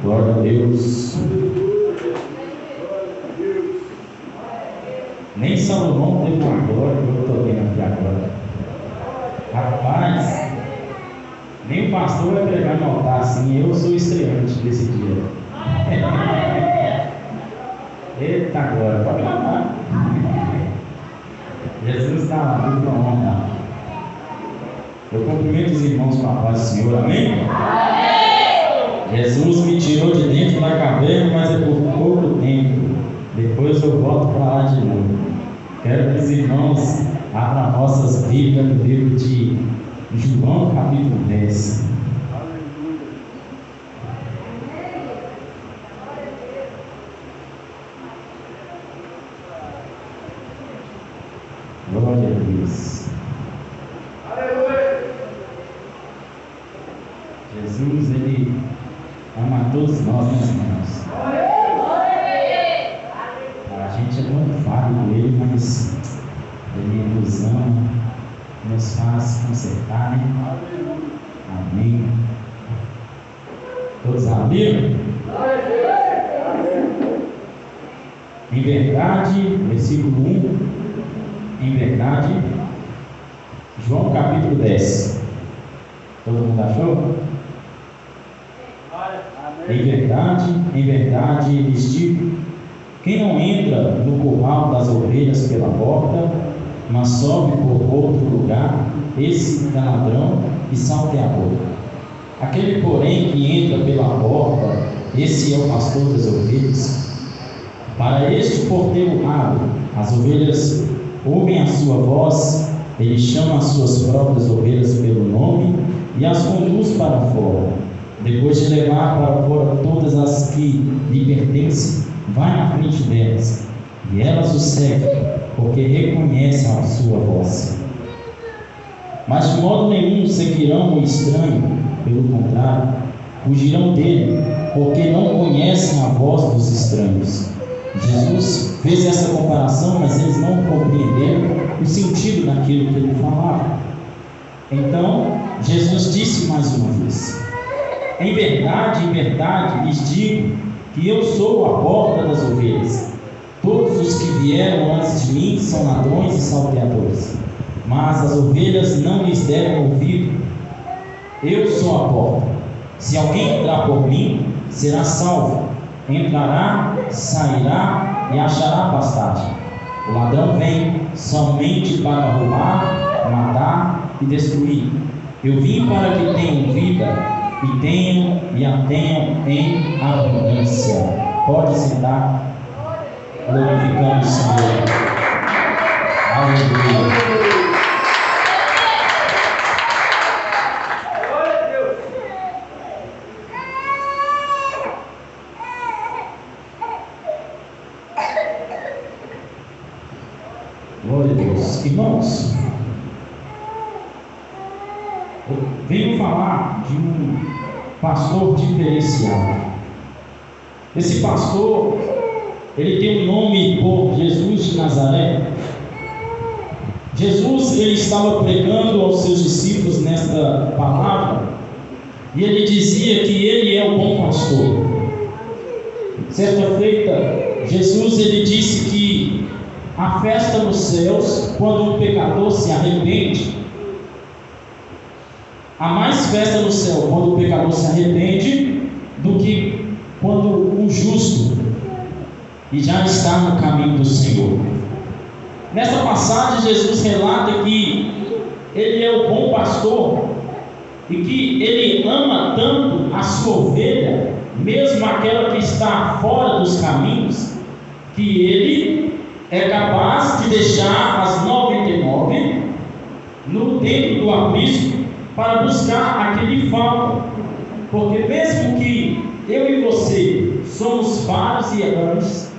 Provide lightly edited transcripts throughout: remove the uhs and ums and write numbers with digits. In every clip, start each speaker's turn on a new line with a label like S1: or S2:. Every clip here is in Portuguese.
S1: Glória a Deus. Nem Salomão teve uma glória que eu estou vendo aqui agora. Rapaz, nem o pastor vai pregar no altar assim. Eu sou estreante desse dia. Eita glória, pode falar. Jesus está lá, tudo com honra. Eu cumprimento os irmãos com a paz do Senhor, amém? Amém! Jesus me tirou de dentro da caverna, mas é por pouco tempo. Depois eu volto para lá de novo. Quero que os irmãos abram nossas Bíblias no livro de João, capítulo 10. Glória a Deus. Aleluia. Jesus, Ele ama todos nós, meus irmãos. A gente é muito falho com Ele, mas Ele nos ama, nos faz consertar, né? Amém. Todos abriram? Em verdade, versículo 1. Em verdade, João capítulo 10. Todo mundo achou? Em verdade, lhes digo: quem não entra no curral das ovelhas pela porta, mas sobe por outro lugar, esse é ladrão e salteador. Aquele, porém, que entra pela porta, esse é o pastor das ovelhas. Para este porteiro abre, as ovelhas ouvem a sua voz, ele chama as suas próprias ovelhas pelo nome e as conduz para fora. Depois de levar para fora todas as que lhe pertencem, vai na frente delas, e elas o seguem, porque reconhecem a sua voz. Mas de modo nenhum seguirão o estranho, pelo contrário, fugirão dele, porque não conhecem a voz dos estranhos. Jesus fez essa comparação, mas eles não compreenderam o sentido daquilo que ele falava. Então, Jesus disse mais uma vez: em verdade, lhes digo que eu sou a porta das ovelhas. Todos os que vieram antes de mim são ladrões e salteadores, mas as ovelhas não lhes deram ouvido. Eu sou a porta. Se alguém entrar por mim, será salvo. Entrará, sairá e achará pastagem. O ladrão vem somente para roubar, matar e destruir. Eu vim para que tenham vida e a tenham em abundância. Pode sentar, glorificando o Senhor. Aleluia. Glória a Deus. Irmãos, eu venho falar de um pastor diferenciado. Esse pastor, ele tem um nome por Jesus de Nazaré. Jesus, ele estava pregando aos seus discípulos nesta palavra, e ele dizia que ele é o bom pastor. Certa feita, Jesus, ele disse que a festa nos céus, quando um pecador se arrepende. Há mais festa no céu quando o pecador se arrepende do que quando um justo e já está no caminho do Senhor. Nesta passagem, Jesus relata que ele é o bom pastor e que ele ama tanto a sua ovelha, mesmo aquela que está fora dos caminhos, que ele é capaz de deixar as 99 dentro do aprisco para buscar aquele que falta. Porque mesmo que eu e você somos vários e errantes,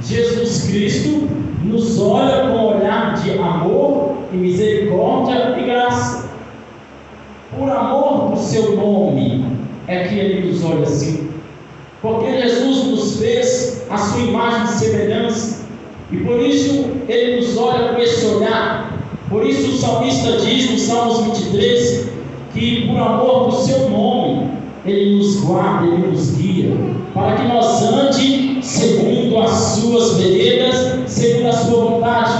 S1: Jesus Cristo nos olha com um olhar de amor e misericórdia e graça. Por amor do seu nome é que ele nos olha assim, porque Jesus nos fez a sua imagem e semelhança, e por isso ele nos olha com esse olhar. Por isso o salmista diz no Salmos 23 que por amor do seu nome Ele nos guarda, Ele nos guia, para que nós ande segundo as suas veredas, segundo a sua vontade.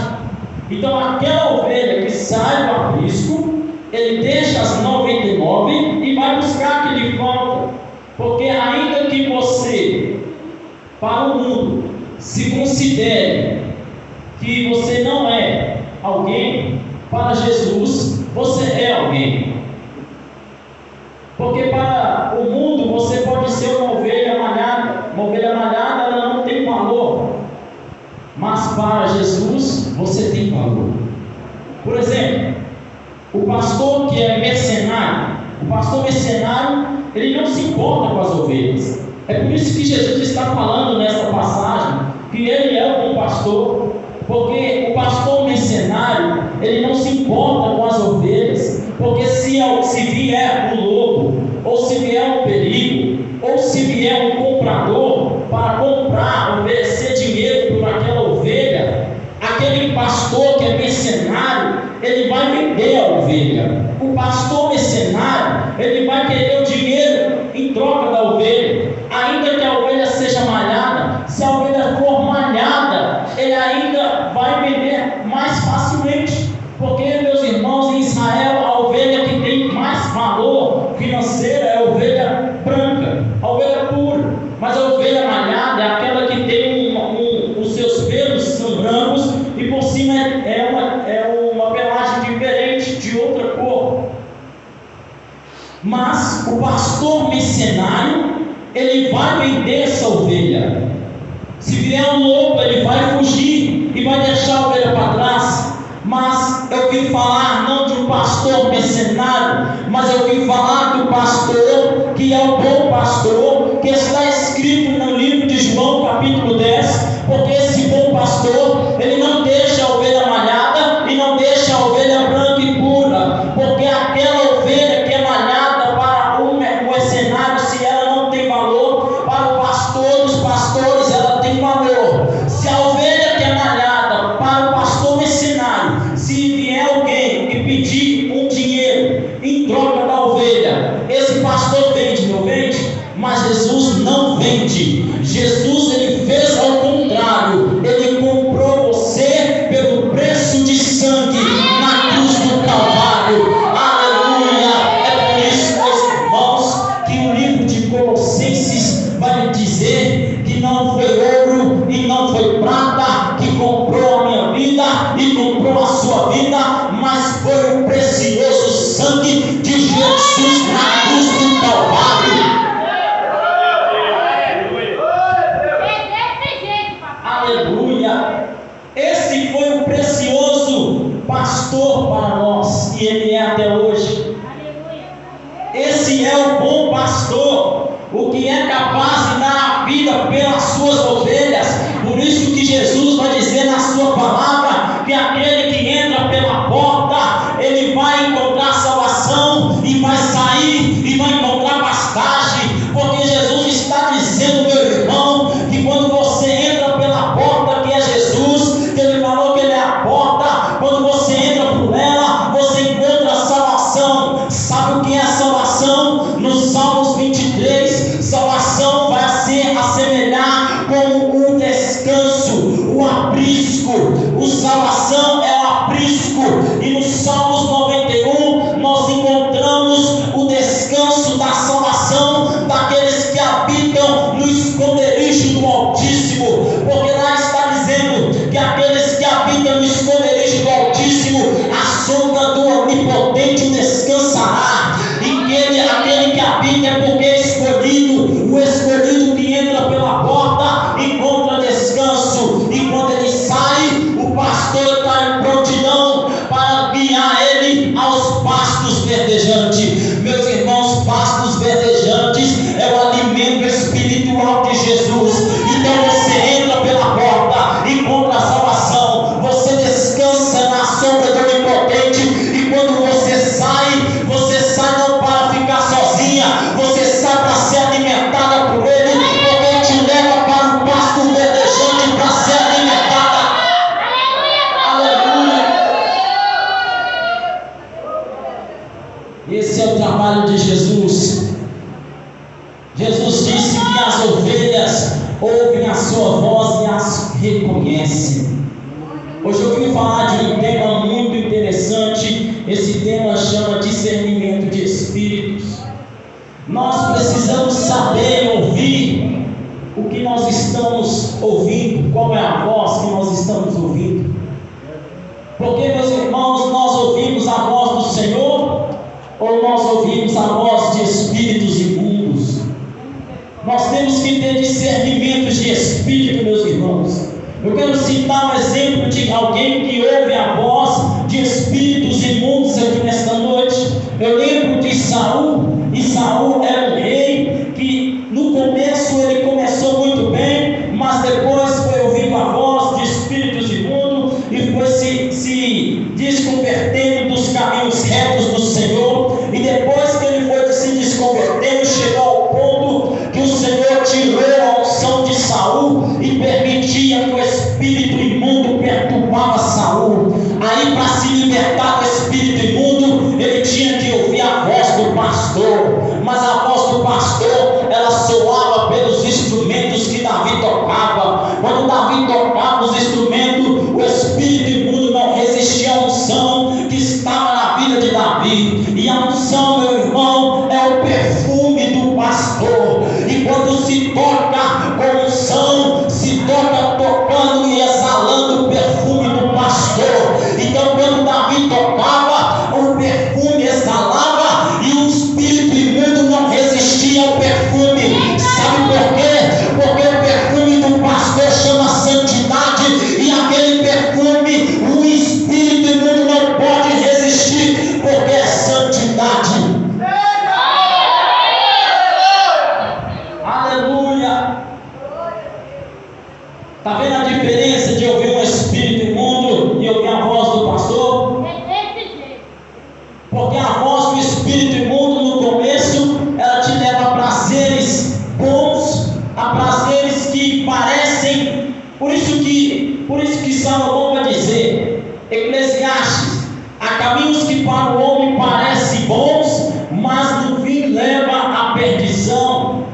S1: Então aquela ovelha que sai do aprisco, ele deixa as 99 e vai buscar a que lhe falta, porque ainda que você, para o mundo, se considere que você não é alguém, para Jesus você é alguém. Porque para o mundo você pode ser uma ovelha malhada. Uma ovelha malhada, ela não tem valor, mas para Jesus você tem valor. Por exemplo, o pastor que é mercenário, ele não se importa com as ovelhas. É por isso que Jesus está falando nessa passagem que ele é o bom pastor, porque o pastor mercenário, ele não se importa com as ovelhas, porque se vier um lobo, ou se vier um perigo, ou se vier um comprador para comprar, oferecer dinheiro por aquela ovelha, aquele pastor que é mercenário, ele vai vender a ovelha. O pastor mercenário, ele vai querer o dinheiro em troca da ovelha, ainda que a ovelha seja malhada. Se a ovelha for malhada, ele ainda vai vender mais facilmente, porque, meus irmãos, em Israel a ovelha que tem mais valor financeiro é a ovelha branca, a ovelha pura. Mas a ovelha malhada é aquela que tem os seus pelos são brancos e por cima é uma pelagem diferente, de outra cor. Mas o pastor mercenário, ele vai vender essa ovelha. Se vier um lobo, ele vai fugir e vai deixar a ovelha para trás. Mas eu vim falar não de um pastor mercenário, mas eu vim falar do pastor que é o bom pastor, que está escrito no livro de João capítulo 10, porque esse bom pastor, ele não deixa a ovelha malhada e não deixa a ovelha branca e pura, porque aquela ovelha que é malhada para o mercenário, se ela não tem valor, para o pastor dos pastores ela tem valor. Se a ovelha que é malhada para o pastor mercenário, se vier alguém e pedir um dinheiro em troca da ovelha, esse pastor vende, não vende? Mas Jesus não vende. Jesus, ele fez ao contrário, ele comprou você pelo preço de sangue na cruz do Calvário. Aleluia! É por isso, meus irmãos, que o livro de Colossenses vai dizer que não foi ouro e não foi prata que comprou a minha vida e comprou a sua vida, mas foi o precioso sangue de Jesus na cruz do Calvário. Aleluia! Esse foi o precioso pastor para nós e ele é até hoje. Esse é o bom pastor, o que é capaz de dar a vida pelas suas ovelhas. Por isso que Jesus vai dizer na sua palavra que aquele que entra pela porta, ele vai encontrar salvação e vai sair e vai encontrar pastagem, porque Jesus está dizendo, meu irmão, que quando você entra pela porta que é Jesus, que ele falou que ele é a porta, quando você entra por ela, você encontra salvação. Sabe o que é salvação? No Salmos 23, salvação vai se assemelhar com um descanso, o aprisco. O salvação é o aprisco, e no Salmos 91 nós encontramos o descanso da salvação daqueles que habitam no esconderijo do Altíssimo, porque lá está dizendo que aqueles que habitam no esconderijo do Altíssimo, a sombra do Onipotente descansará. E aquele que habita é porque é escolhido. O escolhido que entra pela porta encontra descanso, e quando ele sai, o pastor está em prontidão para guiar ele aos pastos verdejantes. Meus irmãos, pastos verdejantes é o alimento espiritual de Jesus. Então você entra pela porta, encontra a salvação, você descansa na sombra do Onipotente, e quando você sai não para ficar sozinha, você sai Jesus disse que as ovelhas ouvem a sua voz e as reconhecem. Hoje eu vim falar de um tema muito interessante. Esse tema chama discernimento de espíritos. Nós precisamos saber e ouvir o que nós estamos ouvindo, qual é a voz que nós estamos ouvindo. Porque, meus irmãos, nós ouvimos a voz do Senhor ou nós ouvimos a voz de espíritos imundos? Nós temos que ter discernimento de espírito, meus irmãos. Eu quero citar um exemplo de alguém que ouve a voz de espíritos imundos aqui nesta noite. Eu lembro de Saul, e Saul era um rei que no começo ele começou muito bem, mas depois foi ouvindo a voz de espíritos imundos e foi se desconvertendo dos caminhos retos do Senhor. E depois que ele foi se desconvertendo, chegou ao ponto que o Senhor tirou a unção de Saul e permitia que o espírito imundo perturbava Saul. Aí, para se libertar do espírito imundo, ele tinha que ouvir a voz do pastor. Mas a voz do pastor, ela soava pelos instrumentos que Davi tocava. Quando Davi tocava os instrumentos, o espírito imundo não resistia à unção que estava na vida de Davi. E a unção, meu irmão, é o perfume do pastor. E quando se toca com unção, se toca tocando e exalando o perfume do pastor. Então, quando Davi tocava, o perfume exalava e o espírito imundo não resistia ao perfume. Sabe por quê? Porque o perfume do pastor chama santidade, e aquele perfume o espírito imundo não pode resistir, porque é santidade. Aleluia! Está vendo a diferença de ouvir um espírito imundo e ouvir a voz do pastor? Porque a voz do espírito imundo no começo, ela te leva a prazeres bons, a prazeres que parecem. Por isso que Salomão vai dizer, Eclesiastes: há caminhos que para o homem parecem bons, mas no fim leva à perdição.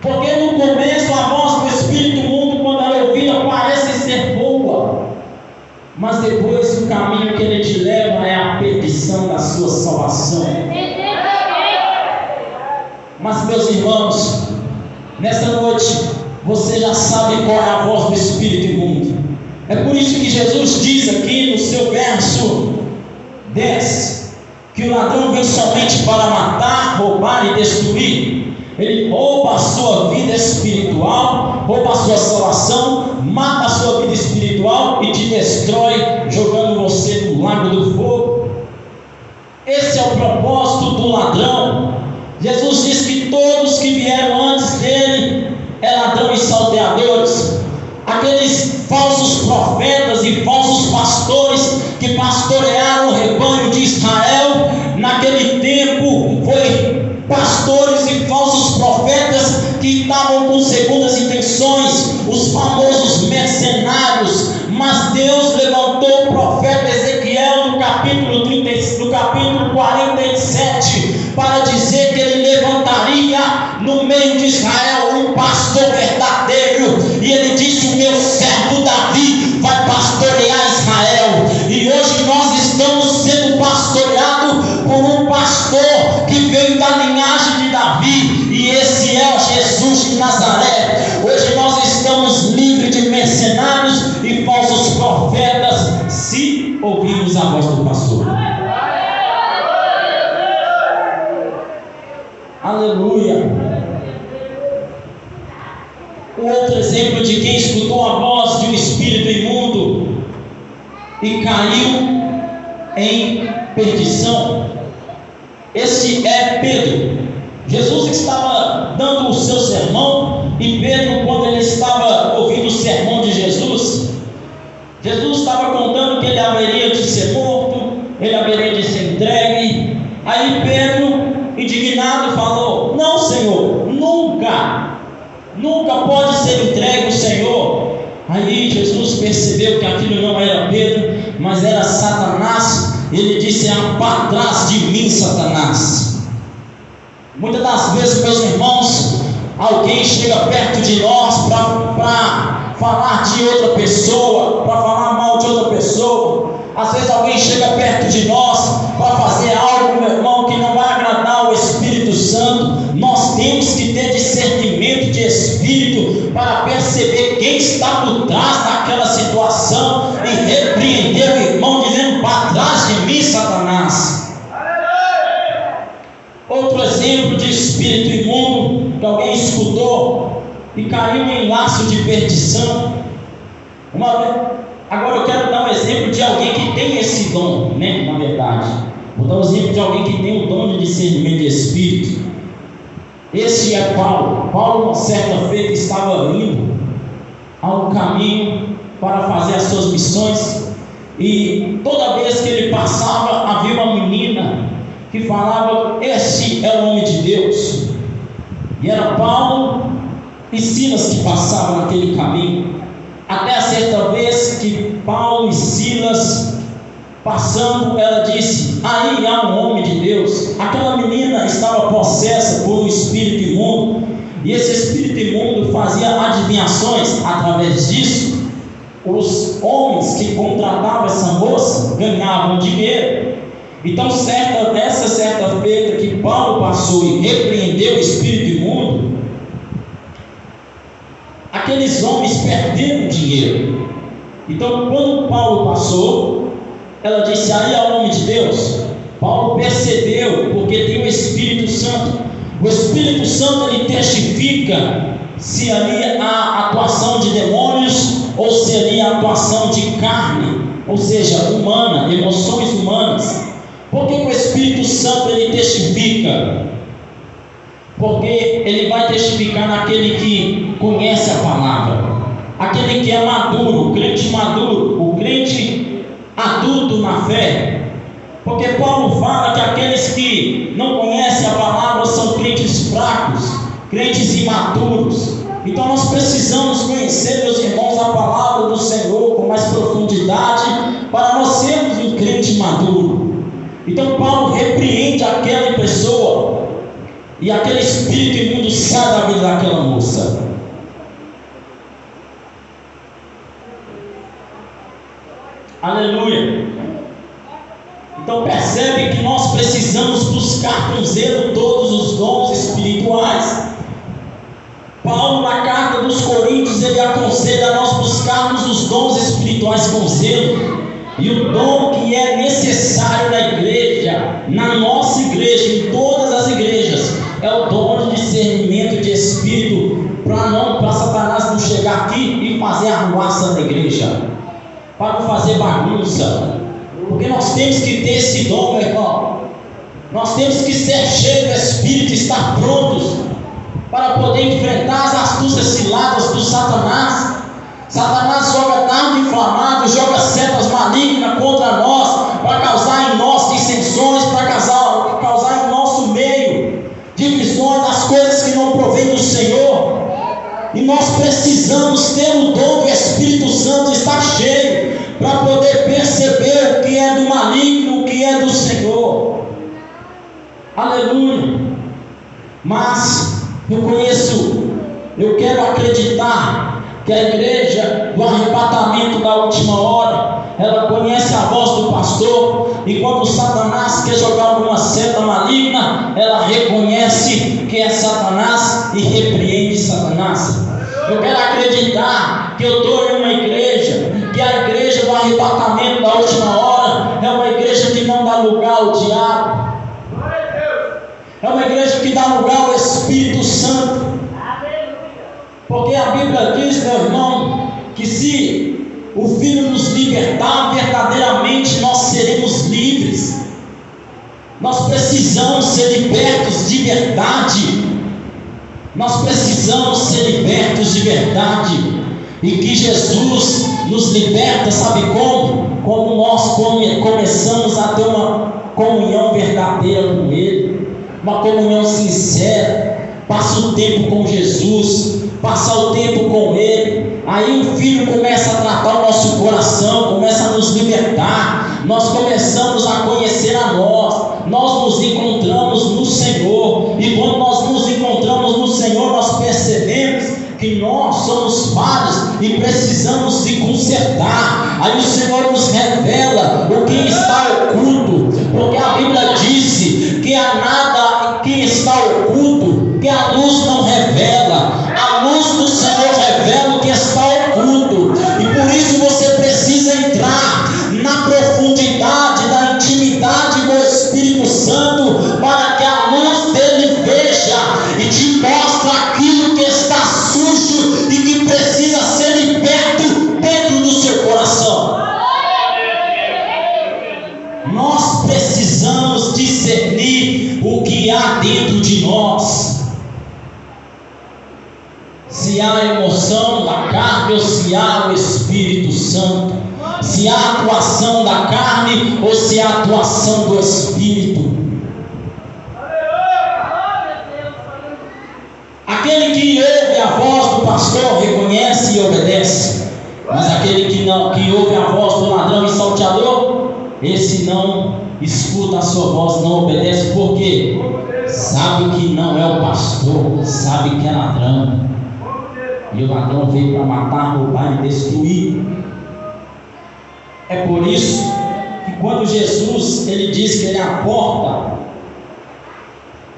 S1: Porque no começo a voz do espírito imundo, quando ela é ouvida, parece ser boa, mas depois o caminho que ele te leva é a perdição da sua salvação. Mas, meus irmãos, nesta noite você já sabe qual é a voz do espírito imundo. É por isso que Jesus diz aqui no seu verso 10 que o ladrão vem somente para matar, roubar e destruir. Ele rouba a sua vida espiritual, rouba a sua salvação, mata a sua vida espiritual e te destrói, jogando você no lago do fogo. Esse é o propósito do ladrão. Jesus diz que todos que vieram antes dele é ladrão e salteadores. Aqueles falsos profetas e falsos pastores que pastorearam o rebanho de Israel naquele tempo, foi pastores e falsos profetas que estavam com segundas intenções, os famosos mercenários. Mas Deus levantou o profeta Ezequiel no capítulo 47 para dizer que ele levantaria no meio de Israel um pastor verdadeiro, e ele disse: o meu servo Davi vai pastorear Israel. E hoje nós estamos sendo pastoreados por um pastor que veio da linhagem de Davi, e esse é o Jesus de Nazaré. Hoje nós estamos livres de mercenários e falsos profetas, se ouvirmos a voz do pastor. Aleluia. O outro exemplo de quem escutou a voz de um espírito imundo e caiu em perdição, esse é Pedro. Jesus estava dando o seu sermão, e Pedro, quando ele estava ouvindo o sermão de Jesus, Jesus estava contando que ele haveria de ser morto, ele haveria de ser entregue. Aí Pedro, indignado, falou: não, Senhor, nunca pode ser entregue o Senhor. Aí Jesus percebeu que aquilo não era Pedro, mas era Satanás. Ele disse: para trás de mim, Satanás. Muitas das vezes, meus irmãos, alguém chega perto de nós para falar de outra pessoa, para falar mal de outra pessoa. Às vezes alguém chega perto de nós para fazer algo, meu irmão, que não vai agradar o Espírito Santo. Nós temos que ter discernimento de espírito para perceber quem está por trás daquela situação e repreender o irmão dizendo: para trás de mim, Satanás. Outro exemplo de espírito imundo que alguém escutou e caiu em laço de perdição. Agora eu quero dar um exemplo de alguém que tem esse dom, né? Na verdade, vou dar um exemplo de alguém que tem o dom de discernimento de espírito. Esse é Paulo. Paulo, uma certa feita, estava indo ao caminho para fazer as suas missões, e toda vez que ele passava, havia uma menina que falava: esse é o homem de Deus. E era Paulo e Silas que passavam naquele caminho. Até a certa vez que Paulo e Silas passando, ela disse: aí há um homem de Deus. Aquela menina estava possessa por um espírito imundo, e esse espírito imundo fazia adivinhações. Através disso, os homens que contratavam essa moça ganhavam dinheiro. Então, essa certa feita que Paulo passou e repreendeu o espírito imundo, aqueles homens perderam dinheiro. Então, quando Paulo passou, ela disse: aí é o homem de Deus. Paulo percebeu, porque tem o Espírito Santo. O Espírito Santo, ele testifica se ali há atuação de demônios ou se ali há atuação de carne, ou seja, humana, emoções humanas. Por que o Espírito Santo ele testifica? Porque ele vai testificar naquele que conhece a palavra, aquele que é maduro, o crente maduro, o crente adulto na fé. Porque Paulo fala que aqueles que não conhecem a palavra são crentes fracos, crentes imaturos. Então nós precisamos conhecer, meus irmãos, a palavra do Senhor com mais profundidade, para nós sermos um crente maduro. Então Paulo repreende aquela pessoa, e aquele espírito imundo sai da vida daquela moça. Aleluia. Então percebe que nós precisamos buscar com zelo todos os dons espirituais. Paulo, na carta dos Coríntios, ele aconselha a nós buscarmos os dons espirituais com zelo. E o dom que é necessário na igreja, na nossa igreja, em todas as igrejas, é o dom de discernimento de espírito, para Satanás não chegar aqui e fazer arruaça na igreja, para não fazer bagunça. Porque nós temos que ter esse dom, meu irmão. Nós temos que ser cheios do Espírito, estar prontos para poder enfrentar as astúcias ciladas do Satanás. Satanás joga dardo inflamado, joga setas malignas contra nós, para causar em nós dissensões, para causar em nosso meio divisões das coisas que não provém do Senhor. E nós precisamos ter o dom do Espírito Santo, estar cheio, para poder perceber o que é do maligno, o que é do Senhor. Aleluia. Mas eu quero acreditar que a igreja do arrebatamento da última hora, ela conhece a voz do pastor, e quando Satanás quer jogar alguma seta maligna, ela reconhece que é Satanás e repreende Satanás. Eu quero acreditar que eu estou em uma igreja, que a igreja do arrebatamento da última hora é uma igreja que não dá lugar ao diabo, é uma igreja que dá lugar ao Espírito Santo. Porque a Bíblia diz, meu irmão, que se o Filho nos libertar, verdadeiramente nós seremos livres. Nós precisamos ser libertos de verdade. Nós precisamos ser libertos de verdade. E que Jesus nos liberta, sabe como? Como nós começamos a ter uma comunhão verdadeira com Ele, uma comunhão sincera. Passa o tempo com Jesus, passar o tempo com Ele, aí o Filho começa a tratar o nosso coração, começa a nos libertar, nós começamos a conhecer a nós nos encontramos no Senhor, e quando nós nos encontramos no Senhor, nós percebemos somos falhos e precisamos se consertar. Aí o Senhor nos revela o que está oculto, porque a Bíblia disse que há nada que está oculto que a luz não revela. A luz do Senhor revela o que está oculto, e por isso você precisa entrar na profundidade da intimidade do Espírito Santo, para que a luz dele veja e te mostre aquilo que está sujo e que precisa ser liberto dentro do seu coração. Nós precisamos discernir o que há dentro de nós, se há emoção da carne ou se há o Espírito Santo, se há atuação da carne ou se há atuação do Espírito. Aquele que ouve a voz do pastor reconhece e obedece, mas aquele que ouve a voz do ladrão e salteador, esse não escuta a sua voz, não obedece. Por quê? Sabe que não é o pastor, sabe que é ladrão, e o ladrão veio para matar, roubar e destruir. É por isso que quando Jesus ele diz que ele é a porta,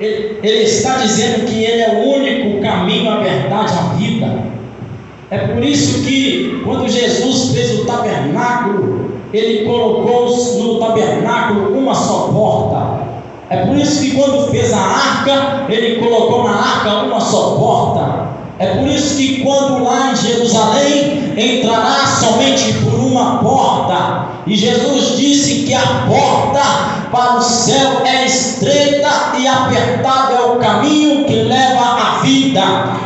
S1: ele está dizendo que ele é o único caminho, a verdade, a vida. É por isso que quando Jesus fez o tabernáculo, ele colocou no tabernáculo uma só porta. É por isso que quando fez a arca, ele colocou na arca uma só porta. É por isso que quando lá em Jerusalém entrará somente por uma porta, e Jesus disse que a porta para o céu é estreita e apertado é o caminho que leva à vida,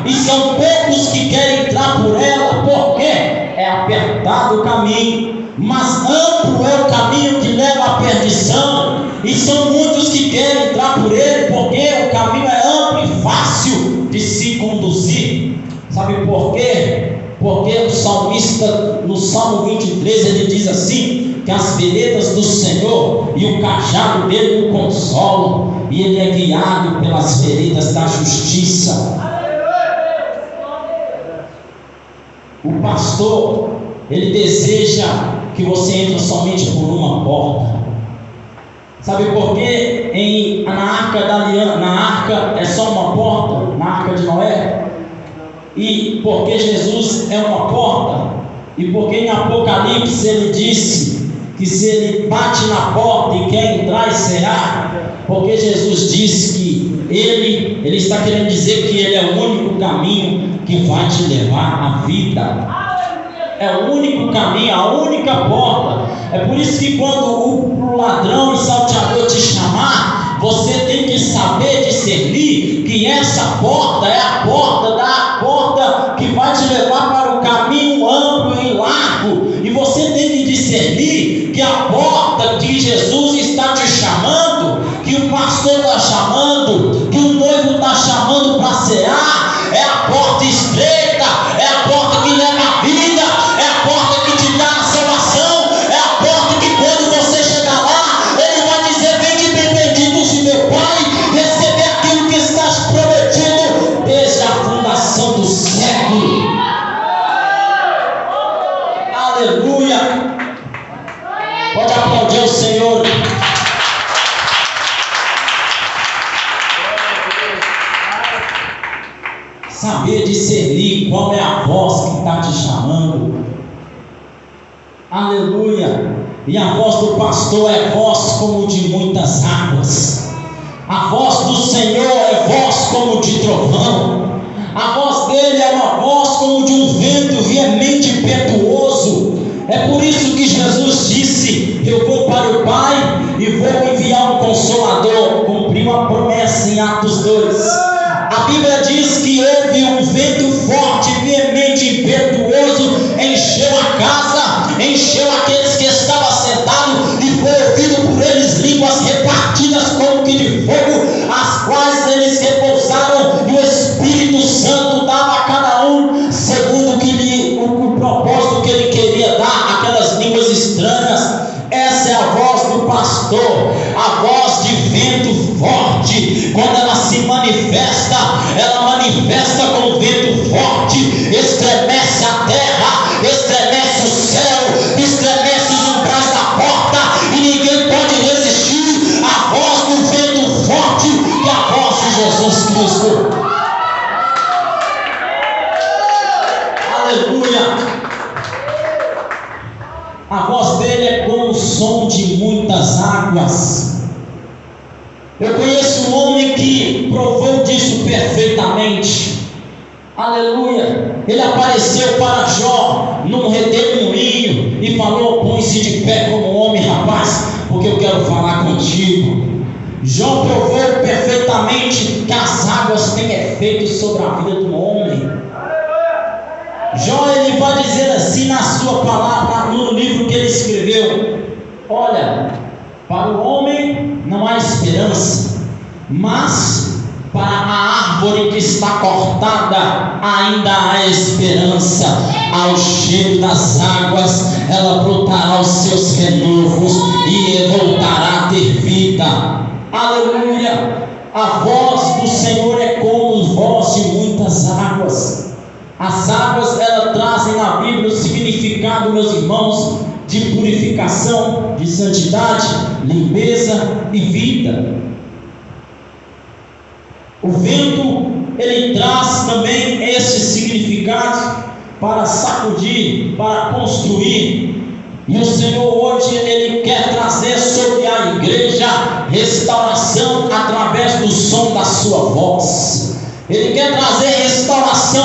S1: e são poucos que querem entrar por ela, porque é apertado o caminho, mas amplo é o caminho que leva à perdição, e são muitos que querem entrar por ele, porque o caminho é amplo e fácil de se conduzir. Sabe por quê? Porque o salmista, no Salmo 23, ele diz assim, que as veredas do Senhor e o cajado dele o consolam, e ele é guiado pelas veredas da justiça. O pastor, ele deseja que você entre somente por uma porta. Sabe por quê? Na arca da aliança, na arca é só uma porta, na arca de Noé. E porque Jesus é uma porta, e porque em Apocalipse ele disse que se ele bate na porta e quer entrar e será, porque Jesus disse que ele está querendo dizer que ele é o único caminho que vai te levar à vida. É o único caminho, a única porta. É por isso que quando o ladrão e salteador te chamar, você tem que saber discernir que essa porta é a porta que vai te levar para o caminho amplo e largo. E você tem que discernir que a porta que Jesus está te chamando, que o pastor está chamando, que o noivo está chamando para cear, é a porta estreita, é a porta que leva à vida, é a porta que te dá a salvação, é a porta que quando você chegar lá, ele vai dizer: vem de benditos de meu Pai, receber aquilo que estás prometido desde a fundação do século. Aleluia! Pode aplaudir o Senhor. Saber discernir qual é a voz que está te chamando. Aleluia! E a voz do pastor é voz como de muitas águas. A voz do Senhor é voz como de trovão. A voz dele é uma voz como de um vento veemente e impetuoso. É por isso que Jesus disse: eu vou para o Pai e vou enviar um Consolador. Cumpriu a promessa em Atos 2. A Bíblia diz que houve um vento forte, veemente e impetuoso, encheu a casa, encheu aqueles que estavam sentados, e foi ouvido por eles línguas repartidas como que de fogo, as quais eles repousaram, e o Espírito Santo dava a cada um segundo o propósito que ele queria dar, aquelas línguas estranhas. Essa é a voz do pastor, a voz de vento forte. Quando ela se manifesta, ela manifesta com vento forte, estremecendo poderoso. Aleluia. A voz dele é como o som de muitas águas. Eu conheço um homem que provou disso perfeitamente. Aleluia. Ele apareceu para Jó num redemoinho e falou: põe-se de pé como homem, rapaz, porque eu quero falar contigo. Jó provou perfeitamente que as águas têm efeito sobre a vida do homem. Jó, ele vai dizer assim na sua palavra, no livro que ele escreveu: olha, para o homem não há esperança, mas para a árvore que está cortada ainda há esperança. Ao cheiro das águas ela brotará os seus renovos e voltará a ter vida. Aleluia. A voz do Senhor é como voz de muitas águas. As águas, elas trazem na Bíblia o significado, meus irmãos, de purificação, de santidade, limpeza e vida. O vento, ele traz também esse significado para sacudir, para construir. E o Senhor hoje, ele quer trazer sobre a igreja restauração através do som da sua voz. Ele quer trazer restauração